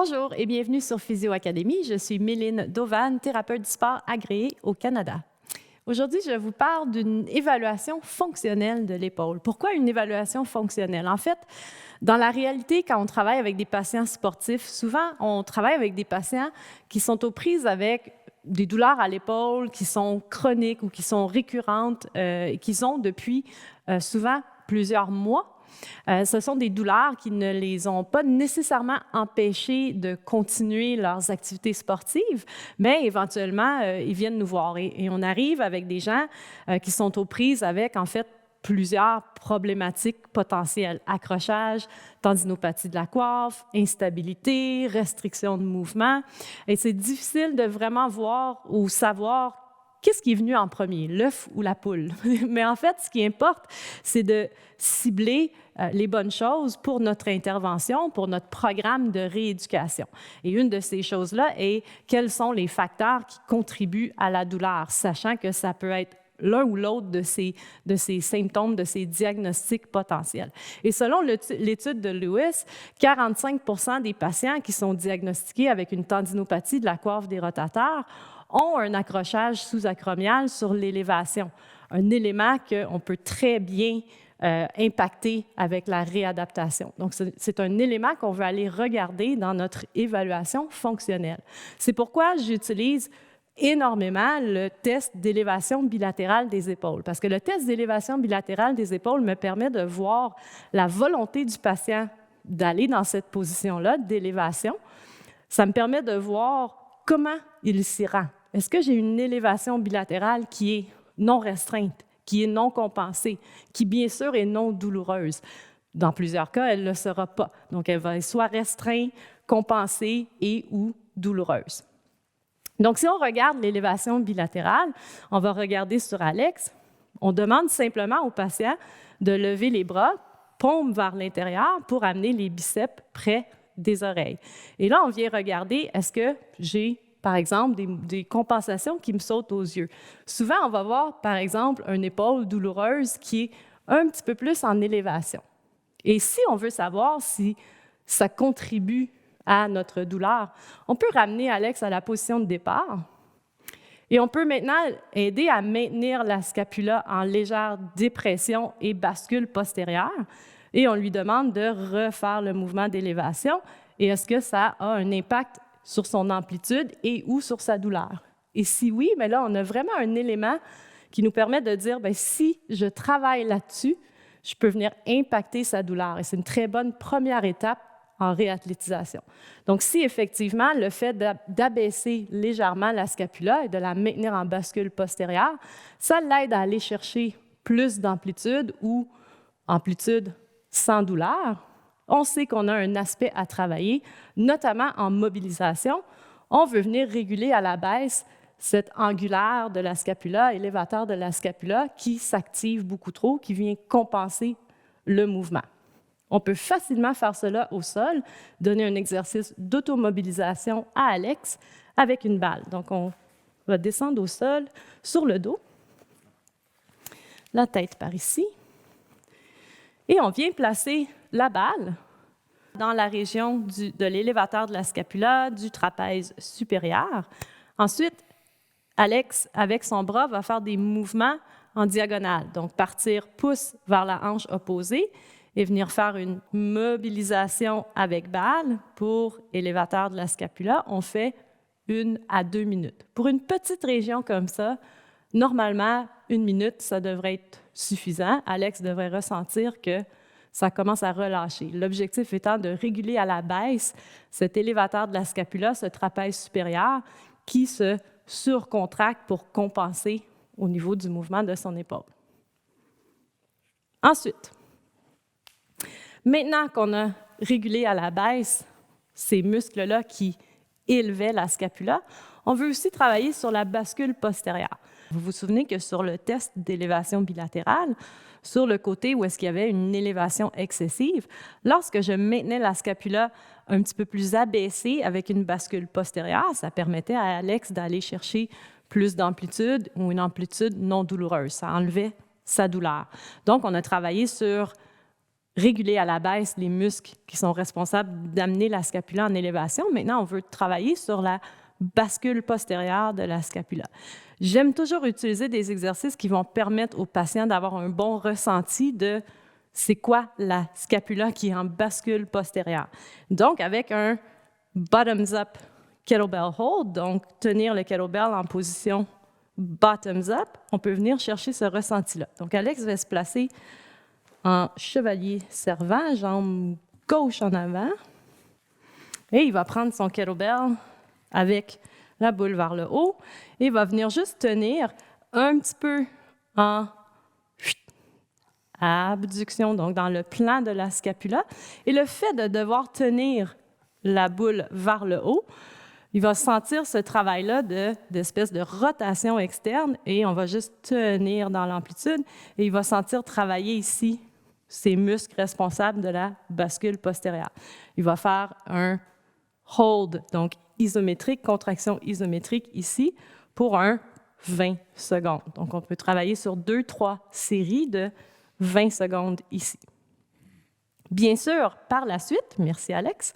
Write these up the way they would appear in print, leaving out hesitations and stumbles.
Bonjour et bienvenue sur Physio Academy. Je suis Méline Dauvan, thérapeute du sport agréée au Canada. Aujourd'hui, je vous parle d'une évaluation fonctionnelle de l'épaule. Pourquoi une évaluation fonctionnelle? En fait, dans la réalité, quand on travaille avec des patients sportifs, souvent, on travaille avec des patients qui sont aux prises avec des douleurs à l'épaule qui sont chroniques ou qui sont récurrentes et qui ont depuis souvent plusieurs mois. Ce sont des douleurs qui ne les ont pas nécessairement empêchés de continuer leurs activités sportives, mais éventuellement, ils viennent nous voir. Et on arrive avec des gens qui sont aux prises avec, en fait, plusieurs problématiques potentielles. Accrochage, tendinopathie de la coiffe, instabilité, restriction de mouvement. Et c'est difficile de vraiment voir ou savoir qu'est-ce qui est venu en premier, l'œuf ou la poule? Mais en fait, ce qui importe, c'est de cibler les bonnes choses pour notre intervention, pour notre programme de rééducation. Et une de ces choses-là est quels sont les facteurs qui contribuent à la douleur, sachant que ça peut être l'un ou l'autre de ces symptômes, de ces diagnostics potentiels. Et selon l'étude de Lewis, 45% des patients qui sont diagnostiqués avec une tendinopathie de la coiffe des rotateurs ont un accrochage sous-acromial sur l'élévation, un élément qu'on peut très bien impacter avec la réadaptation. Donc, c'est un élément qu'on veut aller regarder dans notre évaluation fonctionnelle. C'est pourquoi j'utilise énormément le test d'élévation bilatérale des épaules, parce que le test d'élévation bilatérale des épaules me permet de voir la volonté du patient d'aller dans cette position-là d'élévation. Ça me permet de voir comment il s'y rend. Est-ce que j'ai une élévation bilatérale qui est non restreinte, qui est non compensée, qui, bien sûr, est non douloureuse? Dans plusieurs cas, elle ne le sera pas. Donc, elle va être soit restreinte, compensée et ou douloureuse. Donc, si on regarde l'élévation bilatérale, on va regarder sur Alex. On demande simplement au patient de lever les bras, paume vers l'intérieur pour amener les biceps près des oreilles. Et là, on vient regarder, est-ce que j'ai, par exemple, des compensations qui me sautent aux yeux. Souvent, on va voir, par exemple, une épaule douloureuse qui est un petit peu plus en élévation. Et si on veut savoir si ça contribue à notre douleur, on peut ramener Alex à la position de départ et on peut maintenant aider à maintenir la scapula en légère dépression et bascule postérieure. Et on lui demande de refaire le mouvement d'élévation. Et est-ce que ça a un impact sur son amplitude et ou sur sa douleur? Et si oui, mais là, on a vraiment un élément qui nous permet de dire, bien, si je travaille là-dessus, je peux venir impacter sa douleur. Et c'est une très bonne première étape en réathlétisation. Donc, si effectivement, le fait d'abaisser légèrement la scapula et de la maintenir en bascule postérieure, ça l'aide à aller chercher plus d'amplitude ou amplitude sans douleur, on sait qu'on a un aspect à travailler, notamment en mobilisation. On veut venir réguler à la baisse cet angulaire de la scapula, élévateur de la scapula, qui s'active beaucoup trop, qui vient compenser le mouvement. On peut facilement faire cela au sol, donner un exercice d'automobilisation à Alex avec une balle. Donc, on va descendre au sol sur le dos, la tête par ici. Et on vient placer la balle dans la région de l'élévateur de la scapula, du trapèze supérieur. Ensuite, Alex, avec son bras, va faire des mouvements en diagonale. Donc, partir pouce vers la hanche opposée et venir faire une mobilisation avec balle pour élévateur de la scapula. On fait 1 à 2 minutes. Pour une petite région comme ça, normalement, 1 minute, ça devrait être suffisant. Alex devrait ressentir que ça commence à relâcher. L'objectif étant de réguler à la baisse cet élévateur de la scapula, ce trapèze supérieur, qui se surcontracte pour compenser au niveau du mouvement de son épaule. Ensuite, maintenant qu'on a régulé à la baisse ces muscles-là qui élevaient la scapula, on veut aussi travailler sur la bascule postérieure. Vous vous souvenez que sur le test d'élévation bilatérale, sur le côté où est-ce qu'il y avait une élévation excessive, lorsque je maintenais la scapula un petit peu plus abaissée avec une bascule postérieure, ça permettait à Alex d'aller chercher plus d'amplitude ou une amplitude non douloureuse. Ça enlevait sa douleur. Donc, on a travaillé sur réguler à la baisse les muscles qui sont responsables d'amener la scapula en élévation. Maintenant, on veut travailler sur la bascule postérieure de la scapula. J'aime toujours utiliser des exercices qui vont permettre aux patients d'avoir un bon ressenti de c'est quoi la scapula qui est en bascule postérieure. Donc, avec un bottoms-up kettlebell hold, donc tenir le kettlebell en position bottoms-up, on peut venir chercher ce ressenti-là. Donc, Alex va se placer en chevalier servant, jambe gauche en avant, et il va prendre son kettlebell avec la boule vers le haut, et il va venir juste tenir un petit peu en abduction, donc dans le plan de la scapula. Et le fait de devoir tenir la boule vers le haut, il va sentir ce travail-là d'espèce de rotation externe, et on va juste tenir dans l'amplitude, et il va sentir travailler ici ces muscles responsables de la bascule postérieure. Il va faire un hold, donc isométrique, contraction isométrique ici, pour un 20 secondes. Donc, on peut travailler sur 2-3 séries de 20 secondes ici. Bien sûr, par la suite, merci Alex,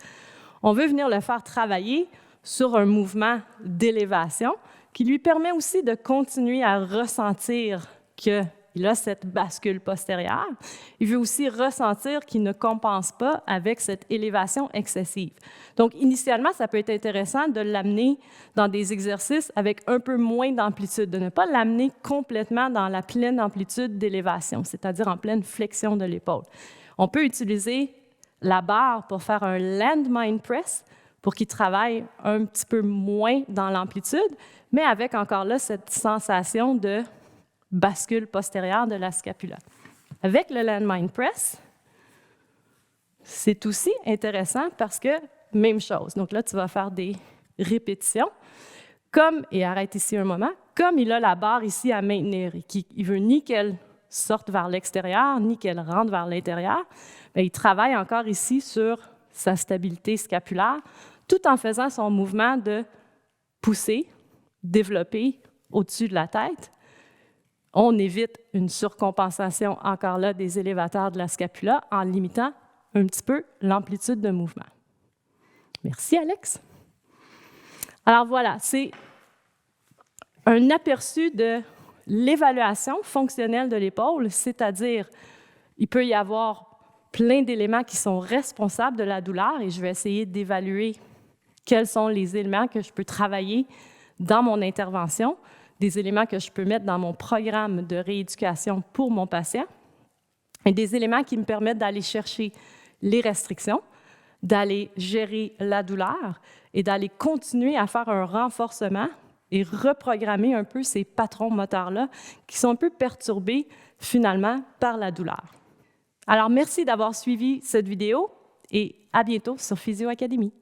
on veut venir le faire travailler sur un mouvement d'élévation qui lui permet aussi de continuer à ressentir qu'il a cette bascule postérieure. Il veut aussi ressentir qu'il ne compense pas avec cette élévation excessive. Donc, initialement, ça peut être intéressant de l'amener dans des exercices avec un peu moins d'amplitude, de ne pas l'amener complètement dans la pleine amplitude d'élévation, c'est-à-dire en pleine flexion de l'épaule. On peut utiliser la barre pour faire un landmine press, pour qu'il travaille un petit peu moins dans l'amplitude, mais avec encore là cette sensation de bascule postérieure de la scapula. Avec le landmine press, c'est aussi intéressant parce que, même chose. Donc là, tu vas faire des répétitions, et arrête ici un moment, comme il a la barre ici à maintenir, et il ne veut ni qu'elle sorte vers l'extérieur, ni qu'elle rentre vers l'intérieur, il travaille encore ici sur sa stabilité scapulaire, tout en faisant son mouvement de pousser, développer au-dessus de la tête. On évite une surcompensation, encore là, des élévateurs de la scapula en limitant un petit peu l'amplitude de mouvement. Merci, Alex. Alors voilà, c'est un aperçu de l'évaluation fonctionnelle de l'épaule, c'est-à-dire il peut y avoir plein d'éléments qui sont responsables de la douleur et je vais essayer d'évaluer quels sont les éléments que je peux travailler dans mon intervention, des éléments que je peux mettre dans mon programme de rééducation pour mon patient, et des éléments qui me permettent d'aller chercher les restrictions, d'aller gérer la douleur et d'aller continuer à faire un renforcement et reprogrammer un peu ces patrons moteurs-là qui sont un peu perturbés finalement par la douleur. Alors, merci d'avoir suivi cette vidéo et à bientôt sur Physio Academy.